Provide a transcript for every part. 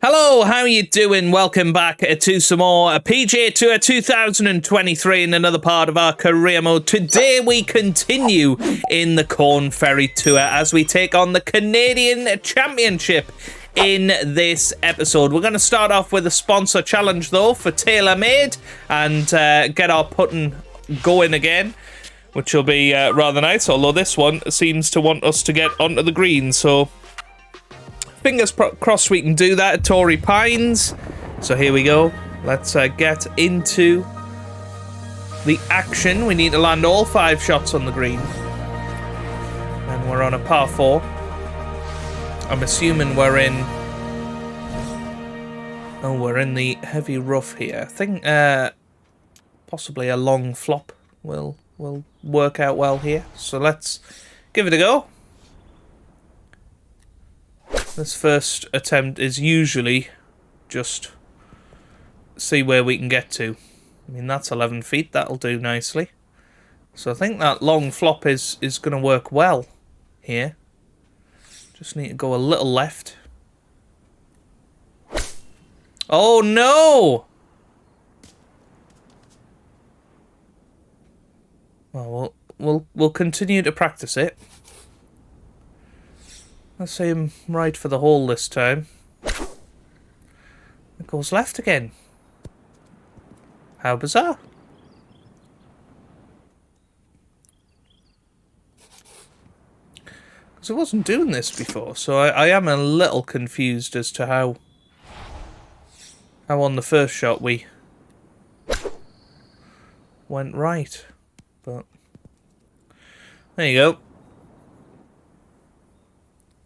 Hello, how you doing? Welcome back to some more PGA Tour 2023 in another part of our career mode. Today we continue in the Korn Ferry Tour as we take on the Canadian Championship in this episode. We're going to start off with a sponsor challenge though for TaylorMade and get our putting going again, which will be rather nice, although this one seems to want us to get onto the green, so fingers crossed we can do that at Torrey Pines. So here we go. Let's get into the action. We need to land all 5 shots on the green. And we're on a par 4. I'm assuming we're in... Oh, we're in the heavy rough here. I think possibly a long flop will work out well here. So let's give it a go. This first attempt is usually just see where we can get to. I mean, that's 11 feet. That'll do nicely. So I think that long flop is going to work well here. Just need to go a little left. Oh, no! Well, we'll continue to practice it. Let's see him right for the hole this time. It goes left again. How bizarre. Because I wasn't doing this before, so I am a little confused as to how on the first shot we went right. But there you go.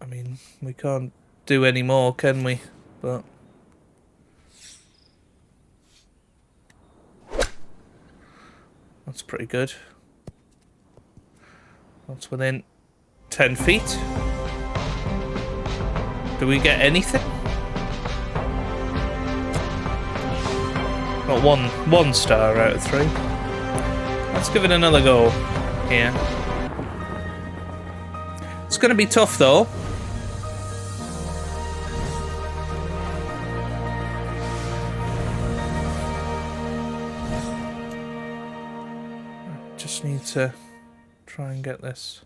I mean, we can't do any more, can we? But that's pretty good. That's within 10 feet. Do we get anything? Got one star out of 3. Let's give it another go here. It's going to be tough though. Just need to try and get this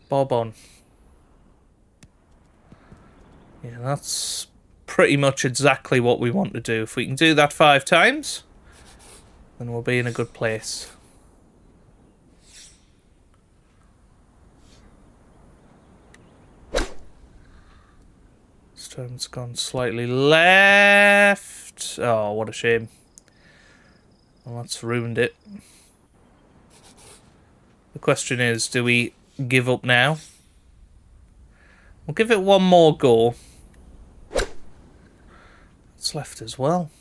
bob on. Yeah, that's pretty much exactly what we want to do. If we can do that 5 times, then we'll be in a good place. This time's gone slightly left. Oh, what a shame. Well, that's ruined it. The question is, do we give up now? We'll give it one more go. It's left as well.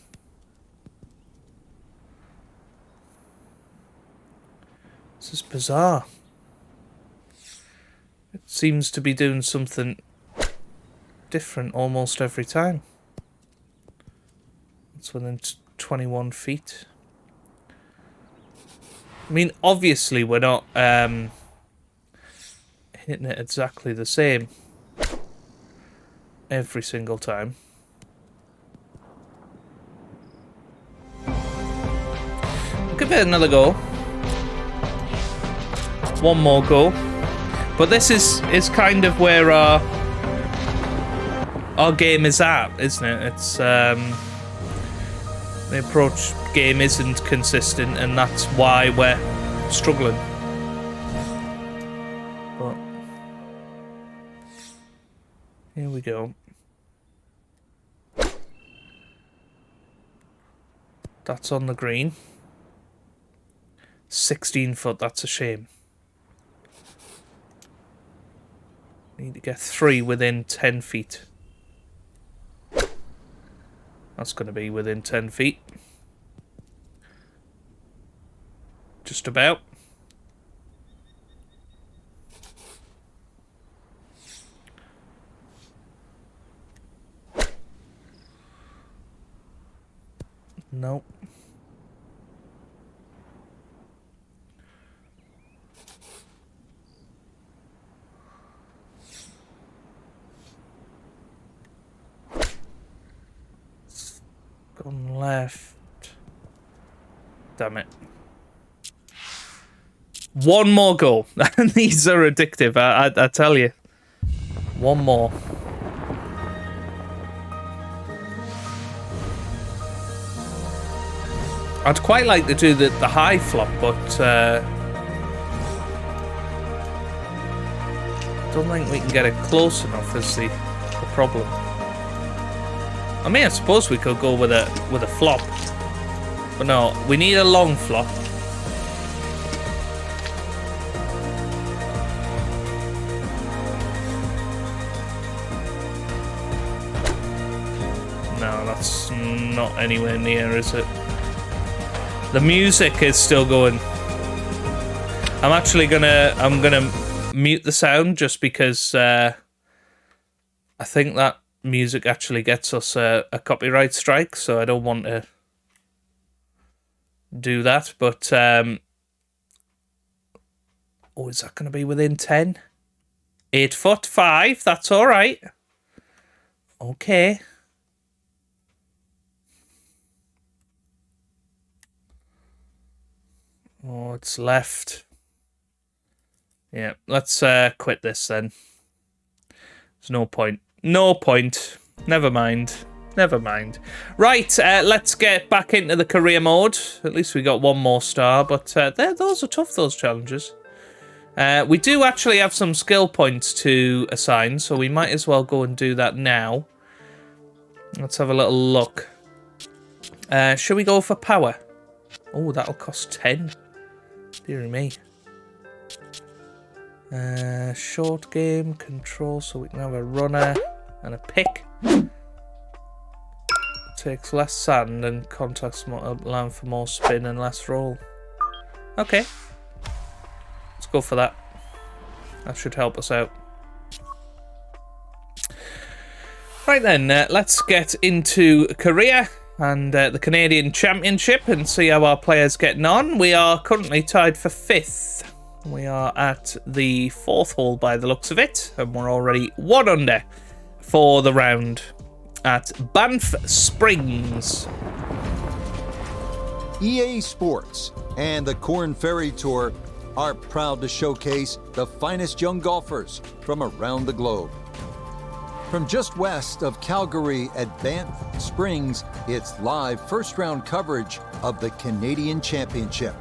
This is bizarre. It seems to be doing something different almost every time. It's within 21 feet. I mean, obviously we're not hitting it exactly the same every single time. We'll give it another go. One more go. But this is kind of where our game is at, isn't it? It's the approach game isn't consistent, and that's why we're struggling. But here we go. That's on the green. 16 foot, that's a shame. Need to get 3 within 10 feet. That's going to be within 10 feet. Just about. Nope. Gone left. Damn it. One more go. These are addictive, I tell you. One more. I'd quite like to do the high flop, but don't think we can get it close enough is the problem. I mean, I suppose we could go with a flop, but no, we need a long flop. No, that's not anywhere near, is it? The music is still going. I'm gonna mute the sound just because I think that music actually gets us a copyright strike, so I don't want to do that. But oh, is that going to be within 10? 8 foot 5. That's all right. Okay. Oh, it's left. Yeah, let's quit this then. There's no point. No point. Never mind. Never mind. Right, let's get back into the career mode. At least we got one more star, but those are tough, those challenges. We do actually have some skill points to assign, so we might as well go and do that now. Let's have a little look. Should we go for power? Oh, that'll cost 10. Dear me. Short game, control, so we can have a runner and a pick. Takes less sand and contacts land for more spin and less roll. Okay. Let's go for that. That should help us out. Right then, let's get into Korea and the Canadian Championship and see how our players getting on. We are currently tied for 5th. We are at the 4th hole by the looks of it, and we're already 1 under for the round at Banff Springs. EA Sports and the Korn Ferry Tour are proud to showcase the finest young golfers from around the globe. From just west of Calgary at Banff Springs, it's live first-round coverage of the Canadian Championship.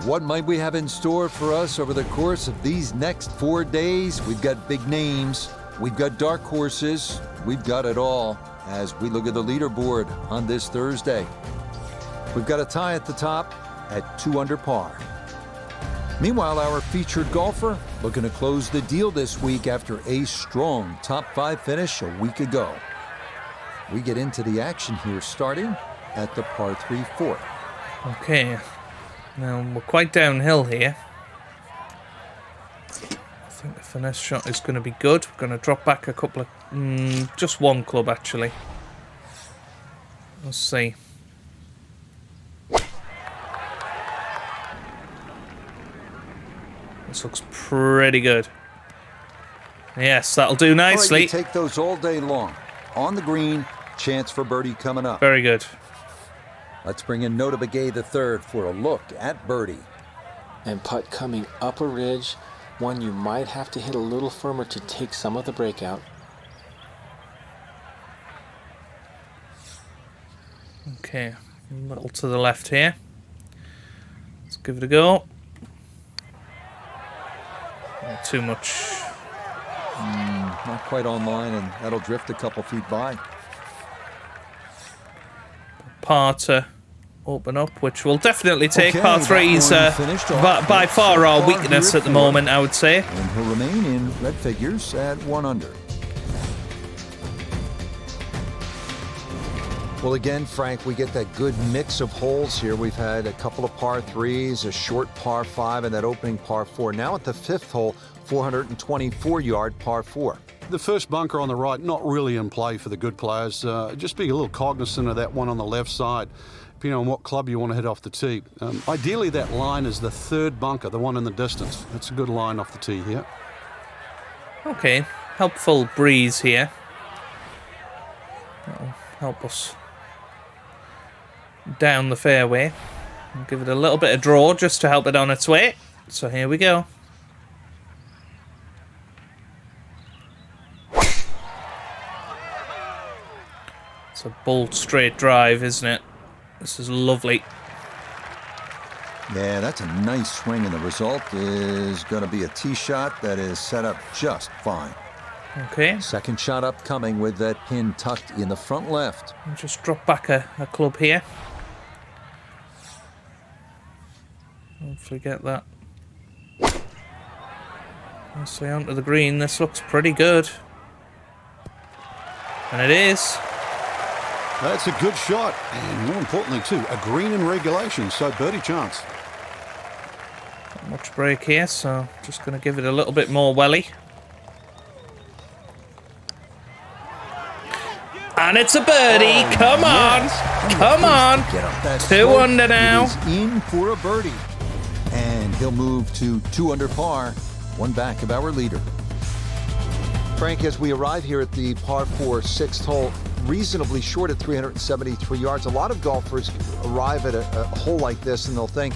What might we have in store for us over the course of these next 4 days? We've got big names, we've got dark horses, we've got it all as we look at the leaderboard on this Thursday. We've got a tie at the top at 2 under par. Meanwhile, our featured golfer looking to close the deal this week after a strong top 5 finish a week ago. We get into the action here starting at the par 3 fourth. Okay, now we're quite downhill here. I think the finesse shot is going to be good. We're going to drop back a couple of... just one club, actually. Let's see. This looks pretty good. Yes, that'll do nicely. All right, you take those all day long. On the green, chance for birdie coming up. Very good. Let's bring in Nota Begay III for a look at birdie. And putt coming up a ridge, one you might have to hit a little firmer to take some of the breakout. Okay, a little to the left here. Let's give it a go. Not too much. Not quite online, and that'll drift a couple feet by. Par to open up, which will definitely take. Okay, par 3s by far our weakness at the moment, I would say. And he'll remain in red figures at 1 under. Well, again, Frank, we get that good mix of holes here. We've had a couple of par 3s, a short par 5, and that opening par 4. Now at the 5th hole, 424-yard par 4. The first bunker on the right, not really in play for the good players. Just be a little cognizant of that one on the left side, depending on what club you want to hit off the tee. Ideally, that line is the 3rd bunker, the one in the distance. That's a good line off the tee here. Okay, helpful breeze here. That'll help us down the fairway. I'll give it a little bit of draw just to help it on its way. So here we go. It's a bolt straight drive, isn't it? This is lovely. Yeah, that's a nice swing, and the result is going to be a tee shot that is set up just fine. Okay. Second shot upcoming with that pin tucked in the front left. I'll just drop back a club here. Hopefully get that nicely onto the green. This looks pretty good. And it is. That's a good shot, and more importantly too, a green in regulation, so birdie chance. Not much break here, so just going to give it a little bit more welly. And it's a birdie. Come on. Come on. Get up that 2 under now. He's in for a birdie. And he'll move to 2 under par, 1 back of our leader. Frank, as we arrive here at the par 4 6th hole, reasonably short at 373 yards, a lot of golfers arrive at a hole like this and they'll think,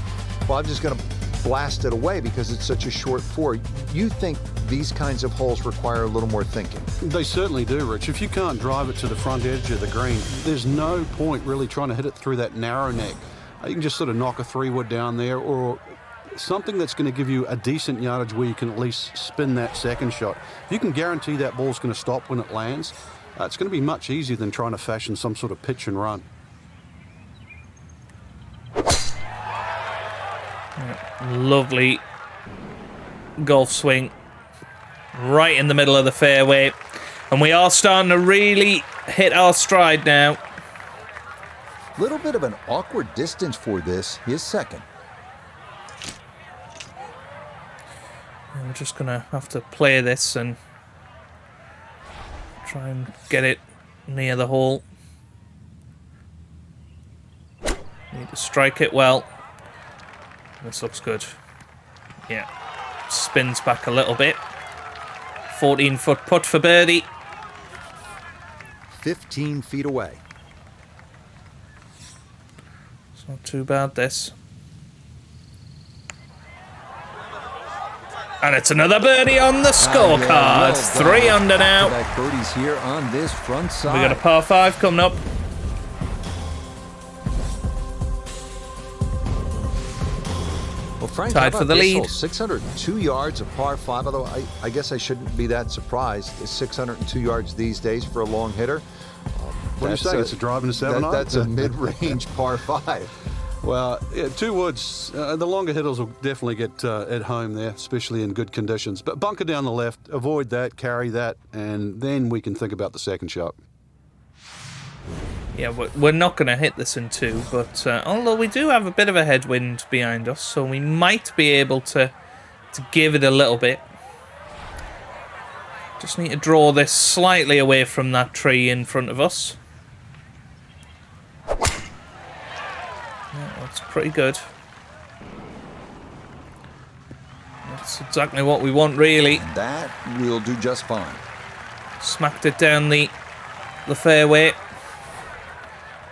well, I'm just going to blast it away because it's such a short 4. You think these kinds of holes require a little more thinking? They certainly do, Rich. If you can't drive it to the front edge of the green, there's no point really trying to hit it through that narrow neck. You can just sort of knock a 3-wood down there, or something that's going to give you a decent yardage where you can at least spin that second shot. If you can guarantee that ball's going to stop when it lands, it's going to be much easier than trying to fashion some sort of pitch and run. Lovely golf swing right in the middle of the fairway, and we are starting to really hit our stride now. Little bit of an awkward distance for this, his second. We're just gonna have to play this and try and get it near the hole. Need to strike it well. This looks good. Yeah. Spins back a little bit. 14-foot putt for birdie. 15 feet away. It's not too bad, this. And it's another birdie on the scorecard. Well 3 under now. That birdie's here on this front side. We got a par 5 coming up. Well, Frank, Tied how for about the this lead. hole? 602 yards, a par 5. Although I guess I shouldn't be that surprised. It's 602 yards these days for a long hitter. What do you say? It's a driving a 7-iron? That's a mid-range par 5. Well, yeah, 2 woods, the longer hitters will definitely get at home there, especially in good conditions. But bunker down the left, avoid that, carry that, and then we can think about the second shot. Yeah, we're not going to hit this in 2, but although we do have a bit of a headwind behind us, so we might be able to give it a little bit. Just need to draw this slightly away from that tree in front of us. Yeah, that's pretty good. That's exactly what we want, really. And that will do just fine. Smacked it down the fairway.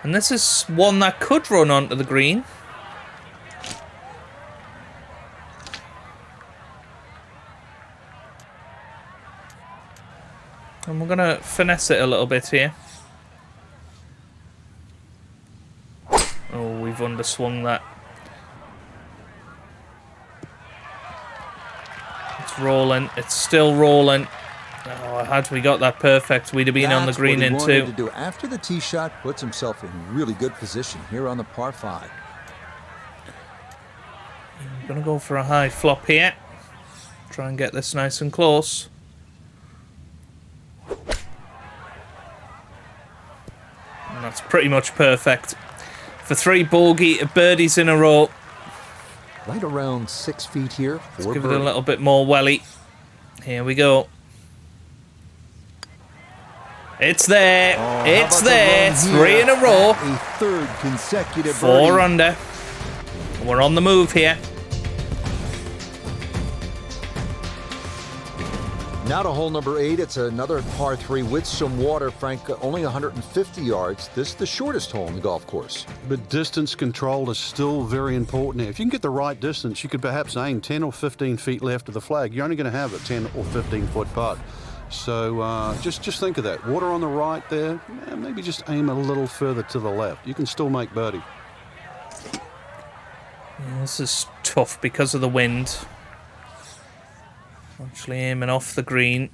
And this is one that could run onto the green. And we're going to finesse it a little bit here. Oh, we've underswung that. It's rolling. It's still rolling. Oh, had we got that perfect, we'd have been on the green in 2. That's what he wanted to do. After the tee shot, puts himself in really good position here on the par 5. I'm going to go for a high flop here. Try and get this nice and close. And that's pretty much perfect. For 3 birdies in a row. Right around 6 feet here. Let's give it a little bit more welly. Here we go. It's there. Oh, It's there. 3 in a row. A third consecutive 4 birdie. under. We're on the move here. Now to hole number 8. It's another par 3 with some water, Frank. Only 150 yards. This is the shortest hole in the golf course. But distance control is still very important here. If you can get the right distance, you could perhaps aim 10 or 15 feet left of the flag. You're only going to have a 10 or 15-foot putt. So just think of that. Water on the right there. Maybe just aim a little further to the left. You can still make birdie. Yeah, this is tough because of the wind. Actually aiming off the green.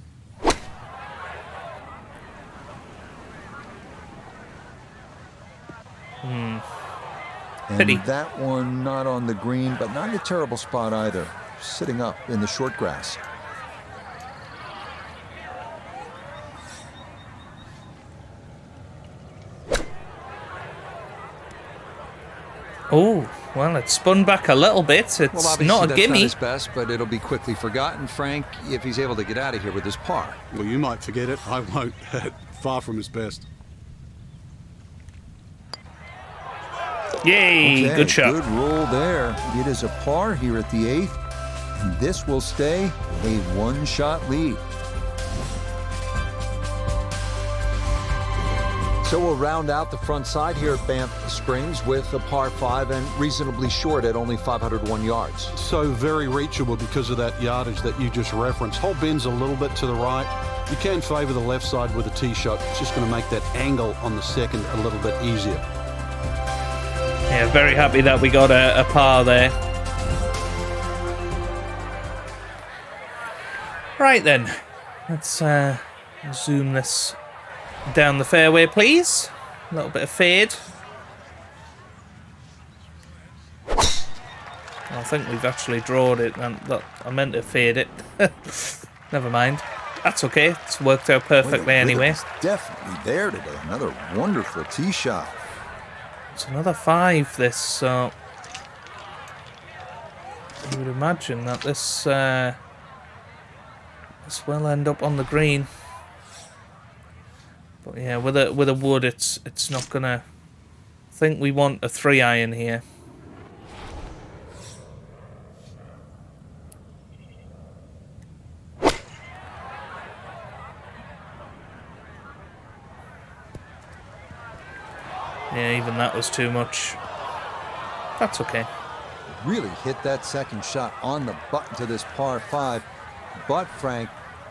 Pity. And that one not on the green, but not in a terrible spot either. Sitting up in the short grass. Oh, well, it spun back a little bit. It's not a gimme. That's not his best, but it'll be quickly forgotten, Frank, if he's able to get out of here with his par. Well, you might forget it. I won't. Far from his best. Yay, Okay, good shot. Good roll there. It is a par here at the 8th, and this will stay a one-shot lead. So we'll round out the front side here at Banff Springs with a par 5 and reasonably short at only 501 yards. So very reachable because of that yardage that you just referenced. Hole bends a little bit to the right. You can favour the left side with a tee shot. It's just going to make that angle on the second a little bit easier. Yeah, very happy that we got a par there. Right then, let's zoom this down the fairway, please. A little bit of fade. I think we've actually drawn it, and I meant to fade it. Never mind. That's okay. It's worked out perfectly anyway. It's definitely there today. Another wonderful tee shot. It's another 5, this, so I would imagine that this will end up on the green. But yeah, with a wood, it's not gonna. I think we want a 3-iron here. Yeah, even that was too much. That's okay. Really hit that second shot on the button to this par 5, but Frank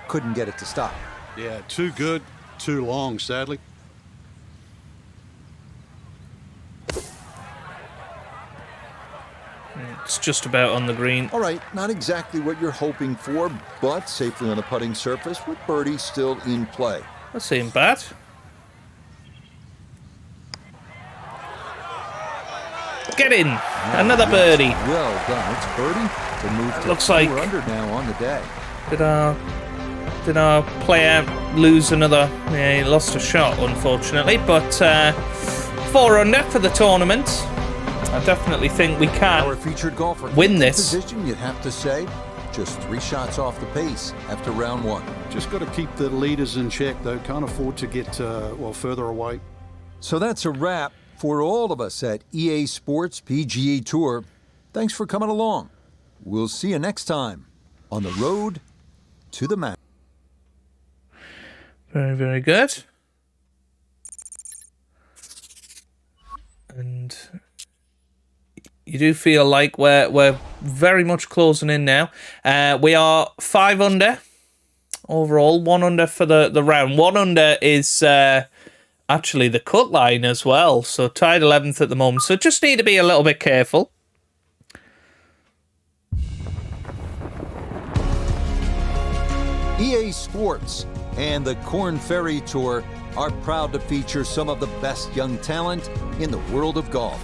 couldn't get it to stop. Yeah, too good, too long, sadly. It's just about on the green. All right, not exactly what you're hoping for, but safely on the putting surface with birdie still in play. That seemed bad. Get in. Another birdie. Well done. It's birdie to move to Looks 4 like- under now on the day. Did our player lose another? Yeah, he lost a shot, unfortunately. But 4 under for the tournament. I definitely think we Our can featured golfer win in this. position, you'd have to say, just 3 shots off the pace after round 1. Just got to keep the leaders in check, though. Can't afford to get, further away. So that's a wrap for all of us at EA Sports PGA Tour. Thanks for coming along. We'll see you next time on the road to the match. Very, very good. And you do feel like we're very much closing in now. We are 5 under overall, 1 under for the round. 1 under is actually the cut line as well. So tied 11th at the moment. So just need to be a little bit careful. EA Sports and the Korn Ferry Tour are proud to feature some of the best young talent in the world of golf.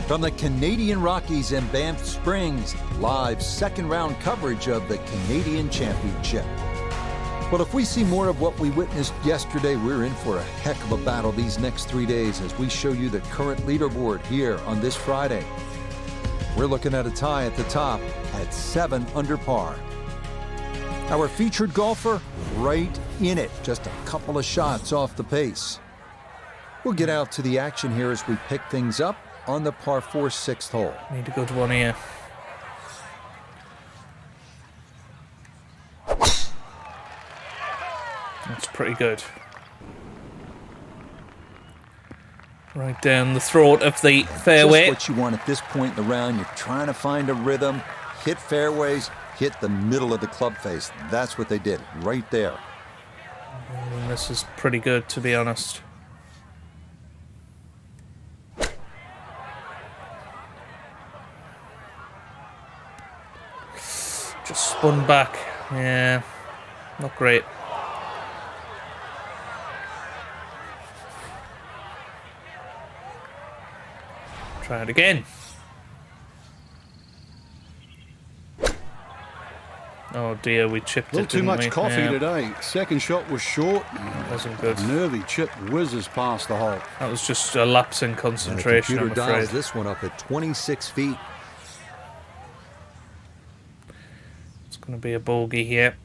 From the Canadian Rockies and Banff Springs, live second-round coverage of the Canadian Championship. Well, if we see more of what we witnessed yesterday, we're in for a heck of a battle these next 3 days as we show you the current leaderboard here on this Friday. We're looking at a tie at the top at 7 under par. Our featured golfer, right in it, just a couple of shots off the pace. We'll get out to the action here as we pick things up on the par 4 6th hole. Need to go to one here. pretty good. Right down the throat of the fairway. Just what you want at this point in the round. You're trying to find a rhythm, hit fairways, hit the middle of the club face. That's what they did right there. And this is pretty good, to be honest. Just spun back. Yeah, not great. Try it again. Oh dear, we chipped A it, little too didn't much we? coffee Yeah, today. Second shot was short. wasn't good. Nervy chip whizzes past the hole. That was just a lapse in And the concentration, I'm computer afraid. dials this one up at 26 feet. It's going to be a bogey here.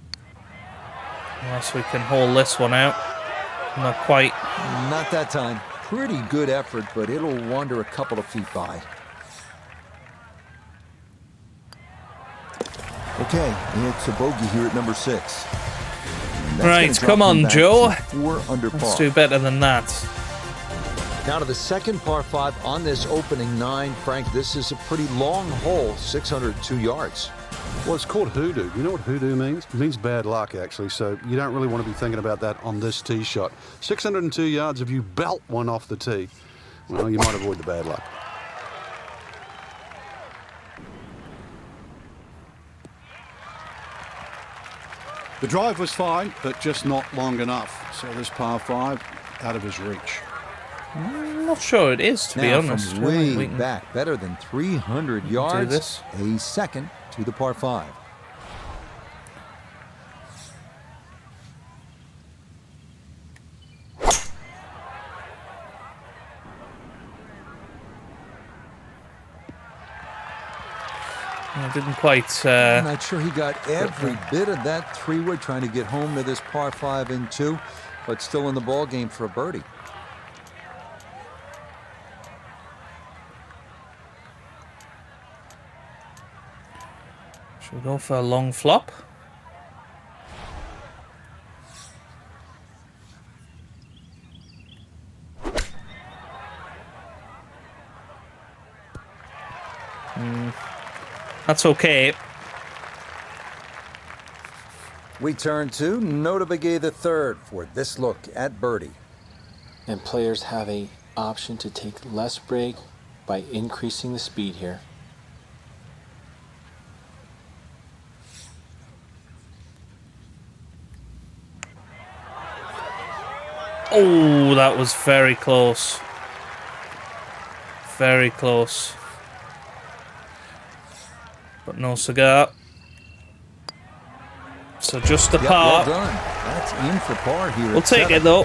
Unless we can hold this one out. Not quite. Not that time. Pretty good effort, but it'll wander a couple of feet by. Okay, it's a bogey here at number 6. And that's Right, gonna drop come him on, back Joe. to 4 under par. Let's do better than that. Now to the second par 5 on this opening 9. Frank, this is a pretty long hole, 602 yards. Well, it's called hoodoo. You know what hoodoo means? It means bad luck, actually, so you don't really want to be thinking about that on this tee shot. 602 yards, if you belt one off the tee, well, you might avoid the bad luck. The drive was fine, but just not long enough. So this par 5, out of his reach. I'm not sure it is, to be Now honest. from We way can back, better than 300 do yards, this. a second to the par 5. I didn't quite... I'm not sure he got every bit of that 3-wood trying to get home to this par 5 in 2, but still in the ball game for a birdie. Should we go for a long flop? That's okay. We turn to Nota Begay the third for this look at birdie. And players have a option to take less break by increasing the speed here. Oh, that was very close. Very close. But no cigar. So just the Yep, par. well done. That's in for par here. We'll at take 7, it though.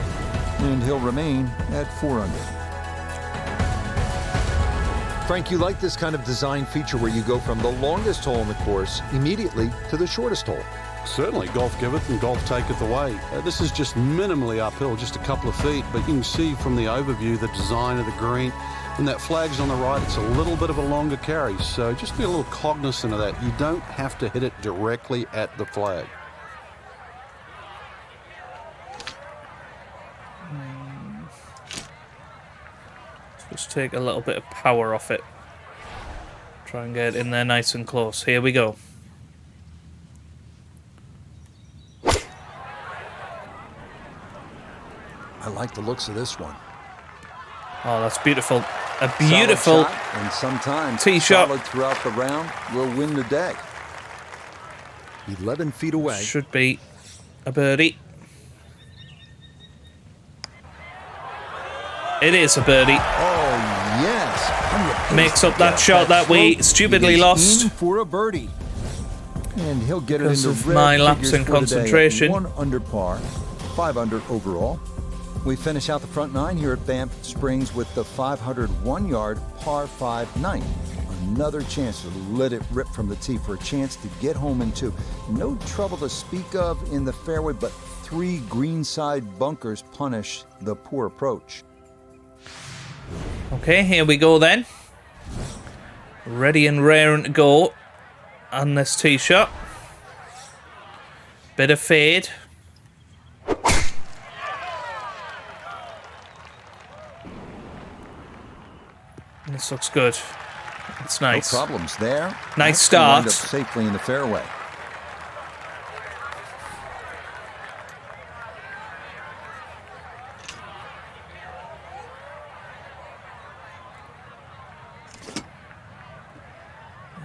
and he'll remain at 4 under. Frank, you like this kind of design feature where you go from the longest hole in the course immediately to the shortest hole. Certainly, golf giveth and golf taketh away. This is just minimally uphill, just a couple of feet, but you can see from the overview the design of the green. When that flag's on the right, it's a little bit of a longer carry, so just be a little cognizant of that. You don't have to hit it directly at the flag. Just take a little bit of power off it. Try and get it in there nice and close. Here we go. I like the looks of this one. Oh, that's beautiful. A beautiful Solid shot, and sometimes tee shot. solid throughout the round will win the day. 11 feet away. should be a birdie. It is a birdie. Oh, yes. Makes up that shot that we stroke. stupidly He is lost. in for a birdie. And he'll get Because it of into red my lapse figures in for today at concentration. 1 under par, 5 under overall. We finish out the front 9 here at Banff Springs with the 501-yard par 5 ninth. Another chance to let it rip from the tee for a chance to get home in 2. No trouble to speak of in the fairway, but 3 greenside bunkers punish the poor approach. Okay, here we go then. Ready and raring to go on this tee shot. Bit of fade. This looks good. It's nice. No problems there. Nice Actually wound up start. safely in the fairway.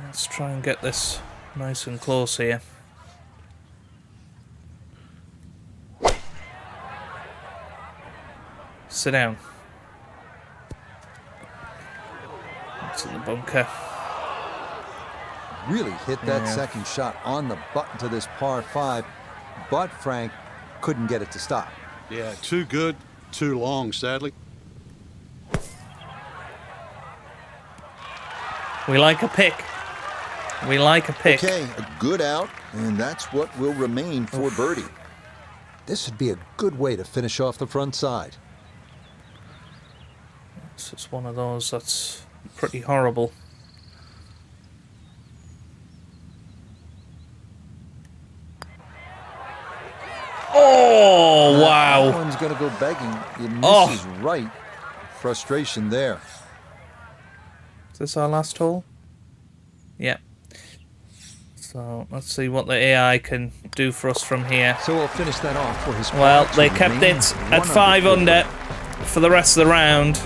Let's try and get this nice and close here. Sit down. To the bunker. Really hit that second shot on the button to this par 5, but Frank couldn't get it to stop. Yeah, too good, too long, sadly. We like a pick. We like a pick. Okay, a good out, and that's what will remain for birdie. This would be a good way to finish off the front side. This is one of those that's pretty horrible. Oh, wow. That one's going to go begging. It misses right. Frustration there. Is this our last hole? Yeah. So let's see what the AI can do for us from here. So we'll finish that off for his. Well, they kept it at 5 under for the rest of the round.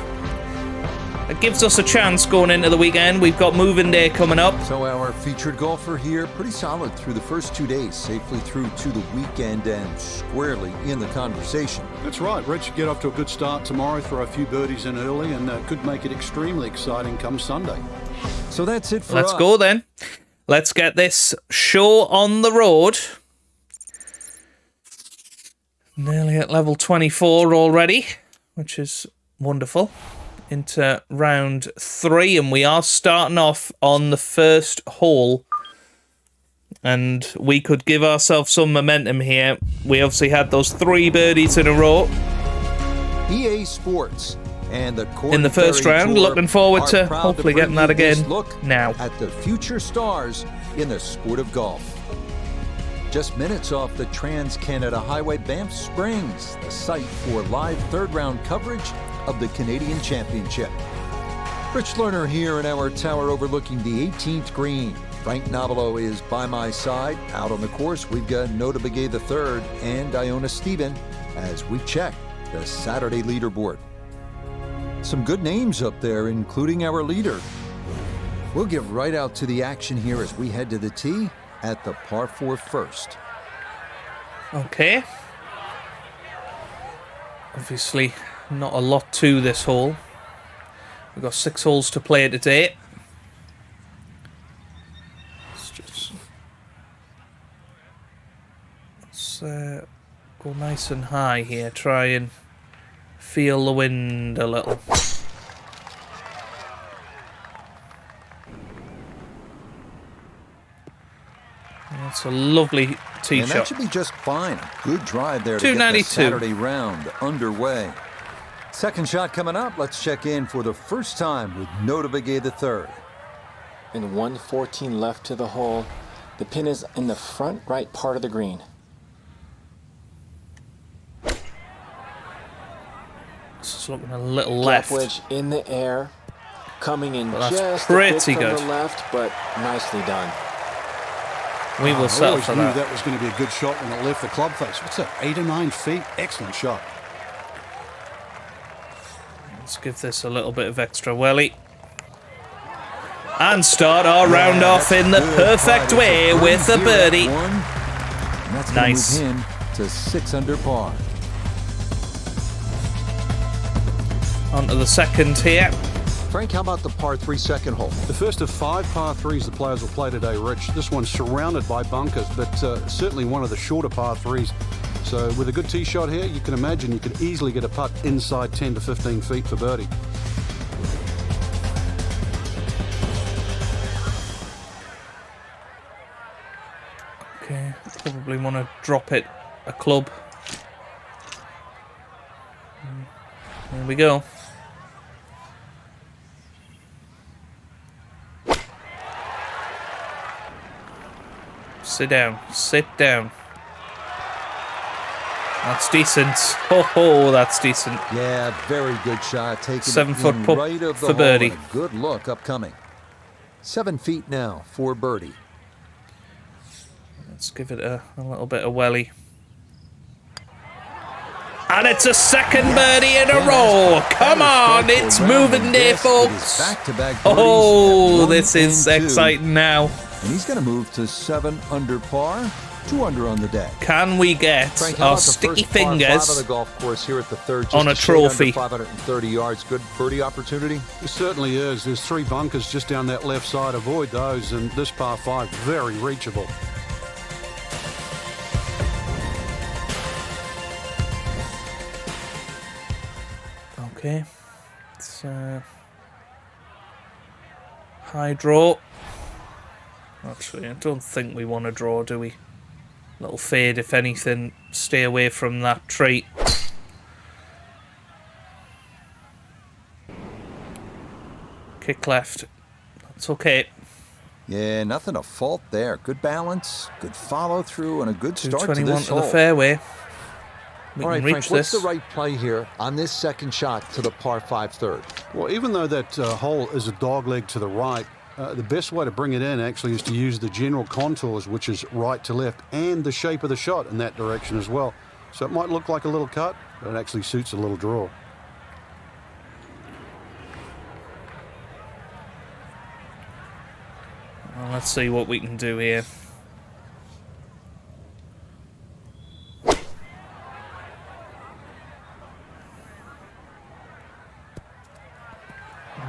It gives us a chance going into the weekend. We've got moving day coming up. So our featured golfer here, pretty solid through the first 2 days, safely through to the weekend and squarely in the conversation. That's right. Rich should get off to a good start tomorrow, throw a few birdies in early, and could make it extremely exciting come Sunday. So that's it for Let's us. go then. Let's get this show on the road. Nearly at level 24 already, which is wonderful. Into round 3, and we are starting off on the first hole, and we could give ourselves some momentum here. We obviously had those 3 birdies in a row EA Sports and the Korn in the first Ferry round. Tour Looking forward are to proud hopefully bring getting that you this again look now. at the future stars in the sport of golf. Just minutes off the Trans-Canada Highway, Banff Springs, the site for live third-round coverage of the Canadian Championship. Rich Lerner here in our tower overlooking the 18th green. Frank Nobilo is by my side. Out on the course, we've got Nota Begay III and Iona Stephen as we check the Saturday leaderboard. Some good names up there, including our leader. We'll get right out to the action here as we head to the tee at the par 4 first. Okay. Obviously, not a lot to this hole. We've got 6 holes to play today. Let's go nice and high here. Try and feel the wind a little. That's a lovely tee And shot. that should be just fine. A good drive there to get the 292. Saturday round underway. Second shot coming up. Let's check in for the first time with Nota Begay III. And 114 left to the hole. The pin is in the front right part of the green. This is looking a little Left left. wedge in the air, coming in Well, that's just a bit pretty from good. the left, but nicely done. We will I settle always for knew that. that was going to be a good shot when it left the club face. What's that, 8 or 9 feet? Excellent shot. Let's give this a little bit of extra welly. And start our round off in the perfect way with a birdie. And that's gonna Nice. move him to 6 under par. Onto the second here. Frank, how about the par 3 second hole? The first of 5 par 3s the players will play today, Rich. This one's surrounded by bunkers, but certainly one of the shorter par 3s. So with a good tee shot here, you can imagine you could easily get a putt inside 10 to 15 feet for birdie. Okay, probably want to drop it a club. There we go. Sit down. Sit down. That's decent. Oh, that's decent. Yeah, very good shot. Taking 7 it foot in putt right of the for hole, birdie. and a good look upcoming. 7 feet now for birdie. Let's give it a little bit of welly. And it's a second birdie in a row. Come on, it's moving there, folks. Oh, this is exciting now. And he's going to move to 7 under par, 2 under on the day. Can we get Frank, our the sticky first par 5 fingers on the golf course here at the third, just on a trophy? 530 yards. Good birdie opportunity. It certainly is. There's 3 bunkers just down that left side. Avoid those, and this par 5 very reachable. Okay, it's high draw. Actually, I don't think we want to draw, do we? Little fade, if anything. Stay away from that tree. Kick left. That's okay. Yeah, nothing to fault there. Good balance, good follow through, and a good start to 221 this to the hole. fairway. We All right, can reach Frank, what's this. the right play here on this second shot to the par 5 third? Well, even though that hole is a dogleg to the right, the best way to bring it in actually is to use the general contours, which is right to left, and the shape of the shot in that direction as well. So it might look like a little cut, but it actually suits a little draw. Well, let's see what we can do here.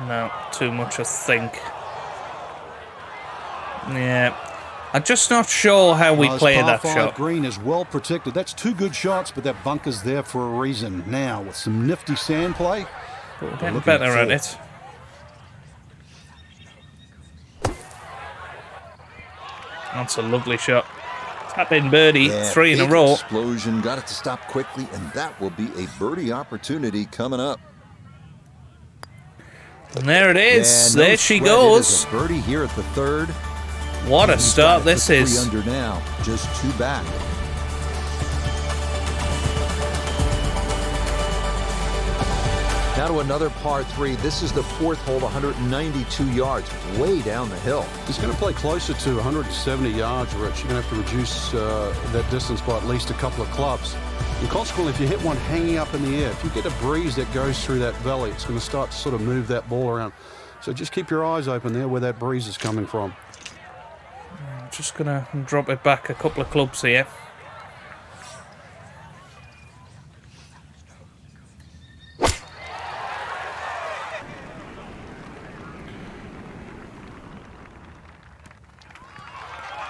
No, too much, I think. Yeah, I'm just not sure how we play This par that 5 shot. green is well protected. That's 2 good shots, but that bunker's there for a reason. Now, with some nifty sand play, But we're getting looking better at full. it. That's a lovely shot. Tap in birdie, Yeah, 3 in a big row. explosion, got it to stop quickly, and that will be a birdie opportunity coming up. And there it is. Yeah, no There she sweat. It goes. is a birdie here at the third. What a He's start got it this to 3 is. under now, just 2 back. Now to another par 3. This is the 4th hole, 192 yards, way down the hill. he's going to play closer to 170 yards, Rich. You're going to have to reduce that distance by at least a couple of clubs. And consequently, if you hit one hanging up in the air, if you get a breeze that goes through that valley, it's going to start to sort of move that ball around. So just keep your eyes open there where that breeze is coming from. I'm just going to drop it back a couple of clubs here.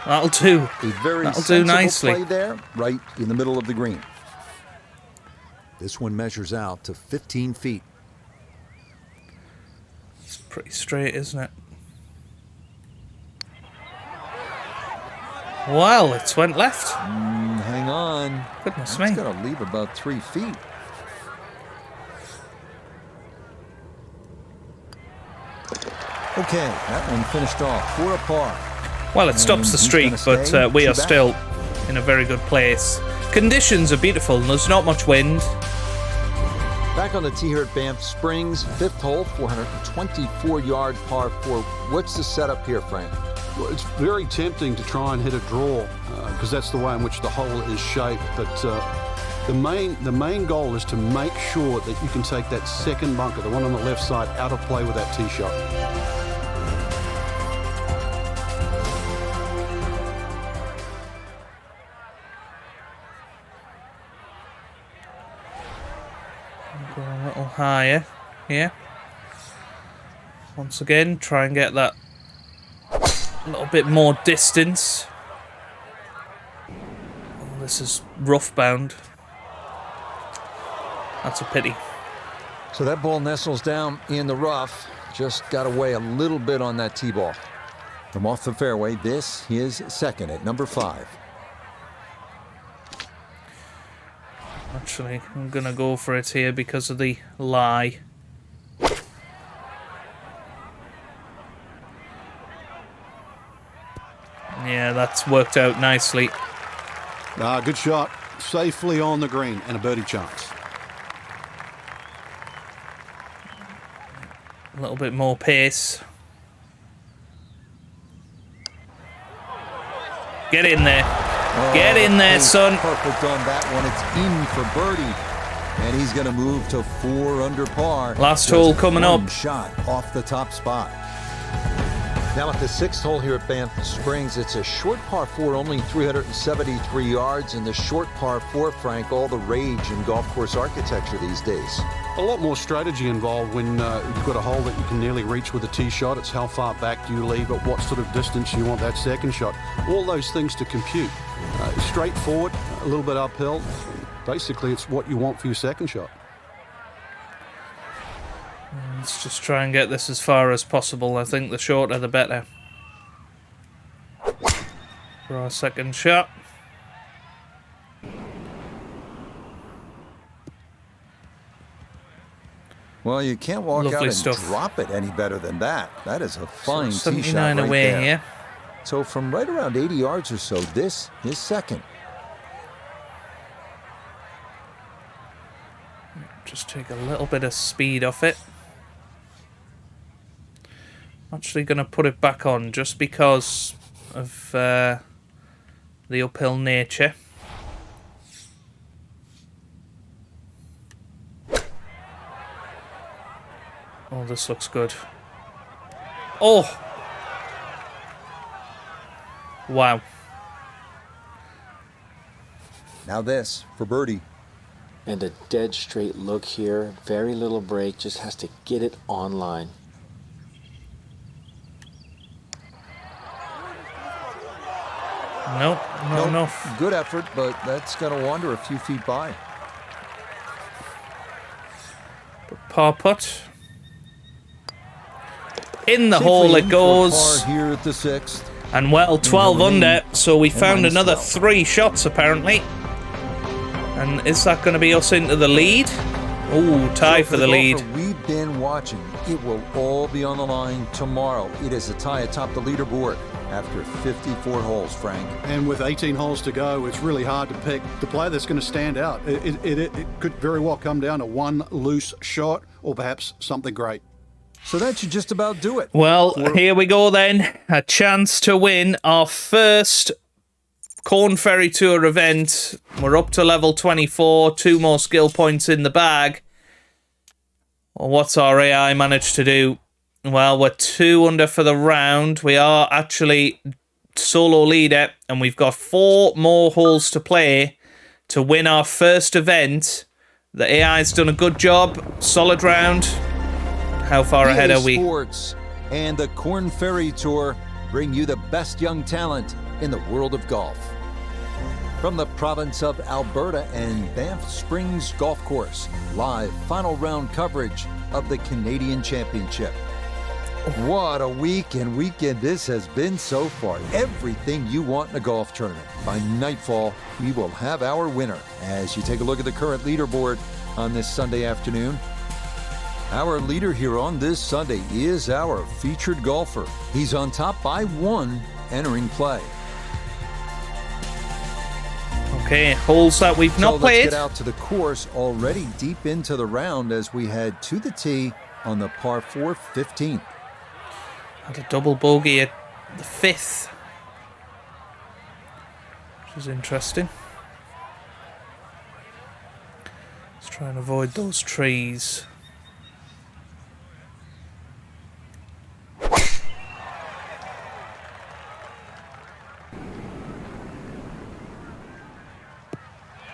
That'll do. A very That'll do sensible nicely. play there, right in the middle of the green. This one measures out to 15 feet. It's pretty straight, isn't it? Well, it's went left. Hang on. Goodness That's me. going to leave about 3 feet. Okay, that one finished off for a par. Well, it stops the he's streak, gonna but stay we are 2 back. still in a very good place. Conditions are beautiful, and there's not much wind. Back on the tee here at Banff Springs, 5th hole, 424-yard par 4. What's the setup here, Frank? Well, it's very tempting to try and hit a draw because that's the way in which the hole is shaped. But the main goal is to make sure that you can take that second bunker, the one on the left side, out of play with that tee shot. Go a little higher here. Once again, try and get that little bit more distance. Oh, this is rough bound. That's a pity. So that ball nestles down in the rough. Just got away a little bit on that tee ball. From off the fairway, this is second at number 5. Actually, I'm going to go for it here because of the lie. Yeah, that's worked out nicely. Good shot. safely on the green and a birdie chance. A little bit more pace. Get in there. Get in there, son. Perfect on that one. It's in for birdie. And he's going to move to 4 under par. Last hole coming up. Shot off the top spot. Now at the 6th hole here at Banff Springs, it's a short par 4, only 373 yards. And the short par 4, Frank, all the rage in golf course architecture these days. A lot more strategy involved when you've got a hole that you can nearly reach with a tee shot. It's how far back do you leave it, what sort of distance you want that second shot. All those things to compute. Straightforward, a little bit uphill. Basically, it's what you want for your second shot. Let's just try and get this as far as possible. I think the shorter the better. For our second shot. Well, you can't walk Lovely out and stuff. drop it any better than that. That is a fine So tee shot 79 right away there. here. So from right around 80 yards or so, this is second. Just take a little bit of speed off it. I'm actually going to put it back on just because of the uphill nature. Oh, this looks good. Oh! Wow. Now this for birdie. And a dead straight look here. Very little break. Just has to get it on line. Nope, not enough. Good effort, but that's going to wander a few feet by. Par putt. In the Safely hole in it for goes. par here at the 6th. And well, 12 under, so we found minus another 12. 3 shots apparently. And is that going to be us into the lead? Oh, tie So for the lead. golfer we've been watching, it will all be on the line tomorrow. It is a tie atop the leaderboard after 54 holes, Frank. And with 18 holes to go, it's really hard to pick the player that's going to stand out. It could very well come down to one loose shot or perhaps something great. So that should just about do it. Well, here we go then. A chance to win our first Korn Ferry Tour event. We're up to level 24, 2 more skill points in the bag. Well, what's our AI managed to do? Well, we're 2 under for the round. We are actually solo leader, and we've got 4 more holes to play to win our first event. The AI's done a good job. Solid round. How far ahead are we? EA Sports and the Korn Ferry Tour bring you the best young talent in the world of golf. From the province of Alberta and Banff Springs Golf Course, live final round coverage of the Canadian Championship. What a week and weekend this has been so far. Everything you want in a golf tournament. By nightfall, we will have our winner. As you take a look at the current leaderboard on this Sunday afternoon, our leader here on this Sunday is our featured golfer. He's on top by 1 entering play. Okay, holes that we've not So played. let's get out to the course already deep into the round as we head to the tee on the par 4 15th. Had a double bogey at the 5th, which is interesting. Let's try and avoid those trees.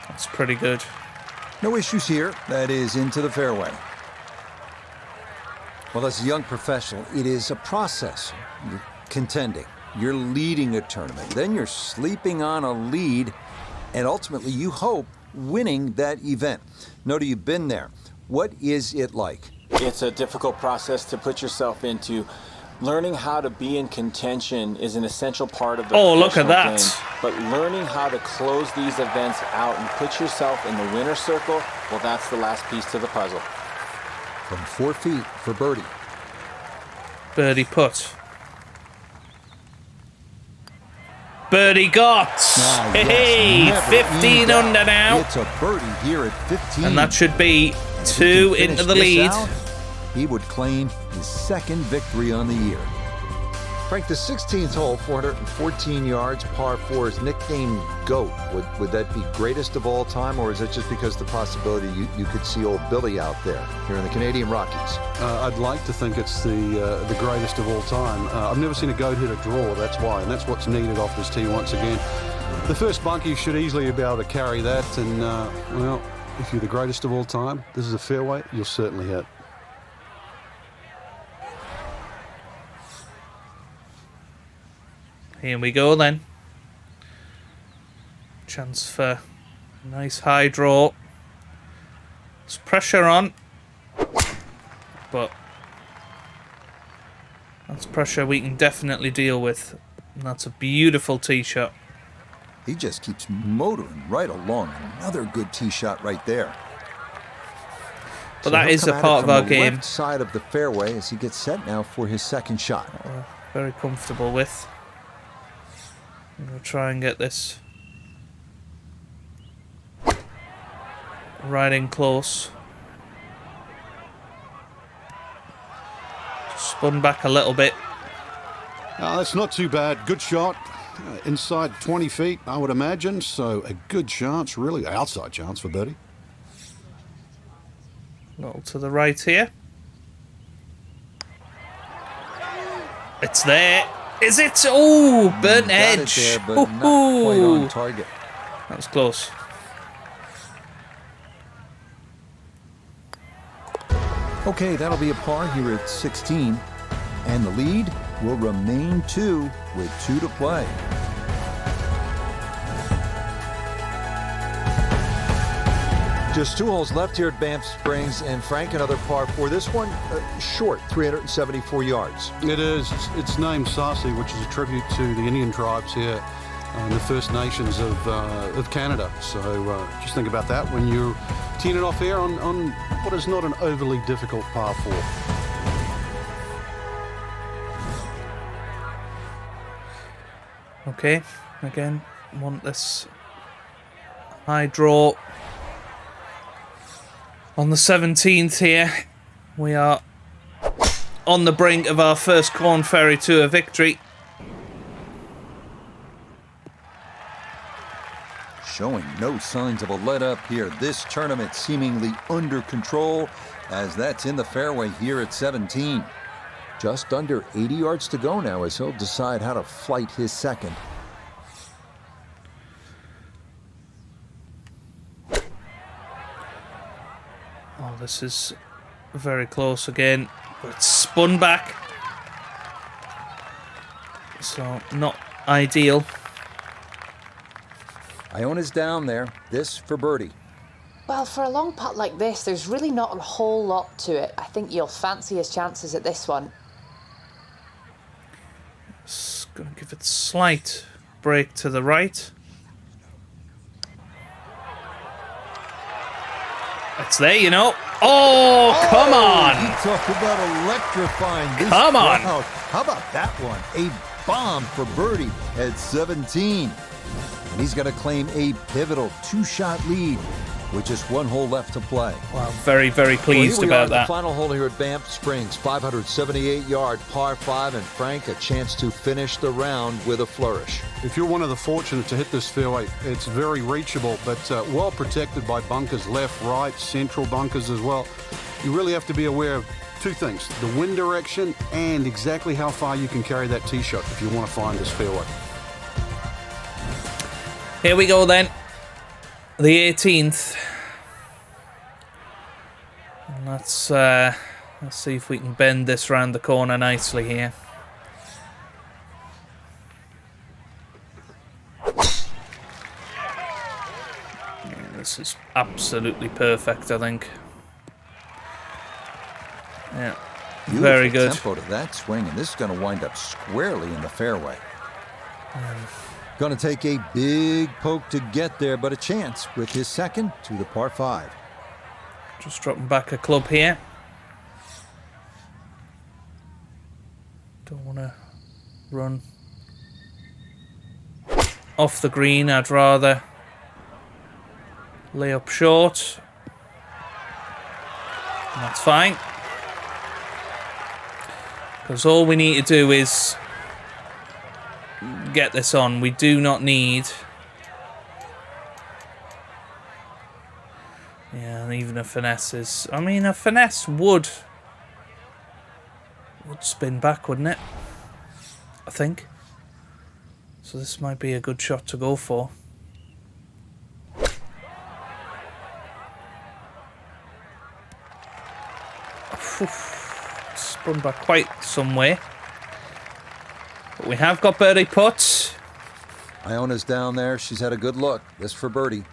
That's pretty good. No issues here. That is into the fairway. Well, as a young professional, it is a process. You're contending. You're leading a tournament. Then you're sleeping on a lead. And ultimately, you hope winning that event. Note you've been there. What is it like? It's a difficult process to put yourself into. Learning how to be in contention is an essential part of the look at professional that. game. But learning how to close these events out and put yourself in the winner's circle, well, that's the last piece to the puzzle. From 4 feet for birdie. Birdie putt. Birdie got. Hey, Never 15 in doubt. under now. It's a birdie here at 15. And that should be If he 2 can into the finish this lead. out, he would claim his second victory on the year. Frank, the 16th hole, 414 yards, par 4 is nicknamed GOAT. Would that be greatest of all time, or is it just because the possibility you could see old Billy out there here in the Canadian Rockies? I'd like to think it's the greatest of all time. I've never seen a goat hit a draw, that's why, and that's what's needed off this tee once again. The first bunkie should easily be able to carry that, and, well, if you're the greatest of all time, this is a fairway, you'll certainly hit. Here we go then. Chance for a nice high draw. There's pressure on. But that's pressure we can definitely deal with. And that's a beautiful tee shot. He just keeps motoring right along. Another good tee shot right there. But that he'll is come a at part it of our from the game. left side of the fairway as he gets set now for his second shot. We're very comfortable with. I'm going to try and get this right in close. Spun back a little bit. That's not too bad. Good shot. Inside 20 feet, I would imagine. So a good chance, really outside chance for birdie. A little to the right here. It's there. Is it? Oh, burnt Got edge. it there, but not quite on target. That was close. Okay, that'll be a par here at 16. And the lead will remain 2 with 2 to play. Just 2 holes left here at Banff Springs, and Frank, another par 4. This one short, 374 yards. It is. It's named Sarsi, which is a tribute to the Indian tribes here and the First Nations of Canada. So just think about that when you're teeing it off here on what is not an overly difficult par 4. Okay, again, want this high draw. On the 17th here, we are on the brink of our first Korn Ferry Tour victory. Showing no signs of a let-up here. This tournament seemingly under control as that's in the fairway here at 17. Just under 80 yards to go now as he'll decide how to flight his second. Oh, this is very close again. But it's spun back. So, not ideal. Iona's down there. This for birdie. Well, for a long putt like this, there's really not a whole lot to it. I think you'll fancy his chances at this one. Just going to give it a slight break to the right. It's there, you know. Oh, come on. You talk about electrifying this Come on. crowd. How about that one? A bomb for birdie at 17. And he's going to claim a pivotal 2-shot lead with just 1 hole left to play. Wow, very, very pleased Well, here we are about in that. the final hole here at Banff Springs, 578-yard par 5, and Frank, a chance to finish the round with a flourish. If you're one of the fortunate to hit this fairway, it's very reachable, but well protected by bunkers, left, right, central bunkers as well. You really have to be aware of 2 things, the wind direction and exactly how far you can carry that tee shot if you want to find this fairway. Here we go then. The 18th. And let's see if we can bend this round the corner nicely here. Yeah, this is absolutely perfect, I think. Yeah, Beautiful very good. tempo to that swing, and this is going to wind up squarely in the fairway. Going to take a big poke to get there, but a chance with his second to the par 5. Just dropping back a club here. Don't want to run off the green. I'd rather lay up short. And that's fine. Because all we need to do is get this on. We do not need... Yeah, and even a finesse is... I mean, a finesse would spin back, wouldn't it? I think. So this might be a good shot to go for. Spun back quite some way. But we have got birdie putts. Iona's down there. She's had a good look. This for birdie.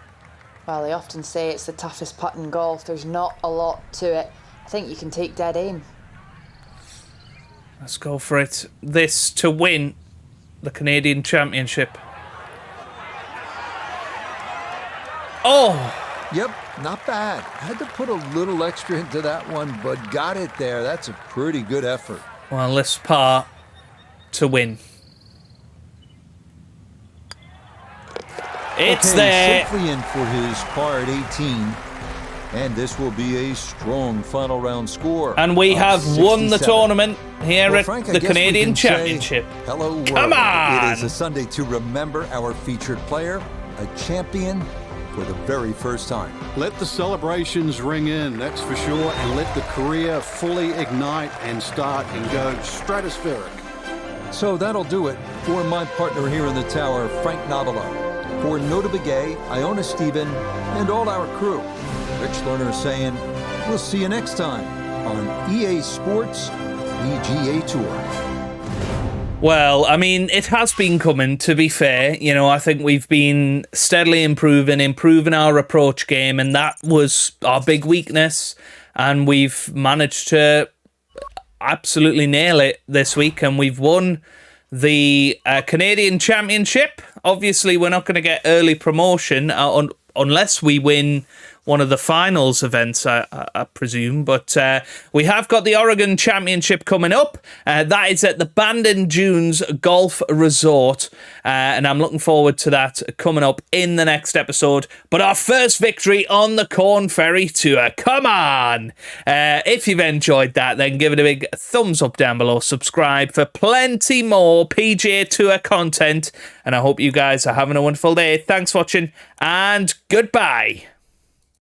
Well, they often say it's the toughest putt in golf. There's not a lot to it. I think you can take dead aim. Let's go for it. This to win the Canadian Championship. Oh! Yep, not bad. Had to put a little extra into that one, but got it there. That's a pretty good effort. Well, let's par to win. It's there. Safely in for his par at 18. And this will be a strong final round score. And we have 67. won the tournament here at Frank, I the guess we Canadian can say, Championship. Hello, world. Come on! It is a Sunday to remember our featured player, a champion for the very first time. Let the celebrations ring in, that's for sure, and let the career fully ignite and start and go stratospheric. So that'll do it for my partner here in the tower, Frank Navalo. For Nota Begay, Iona Stephen, and all our crew, Rich Lerner saying, we'll see you next time on EA Sports PGA Tour. Well, I mean, it has been coming, to be fair. You know, I think we've been steadily improving our approach game, and that was our big weakness. And we've managed to absolutely nail it this week, and we've won the Canadian Championship. Obviously, we're not going to get early promotion unless we win one of the finals events, I presume. But we have got the Oregon Championship coming up. That is at the Bandon Dunes Golf Resort. And I'm looking forward to that coming up in the next episode. But our first victory on the Korn Ferry Tour. Come on! If you've enjoyed that, then give it a big thumbs up down below. Subscribe for plenty more PGA Tour content. And I hope you guys are having a wonderful day. Thanks for watching, and goodbye.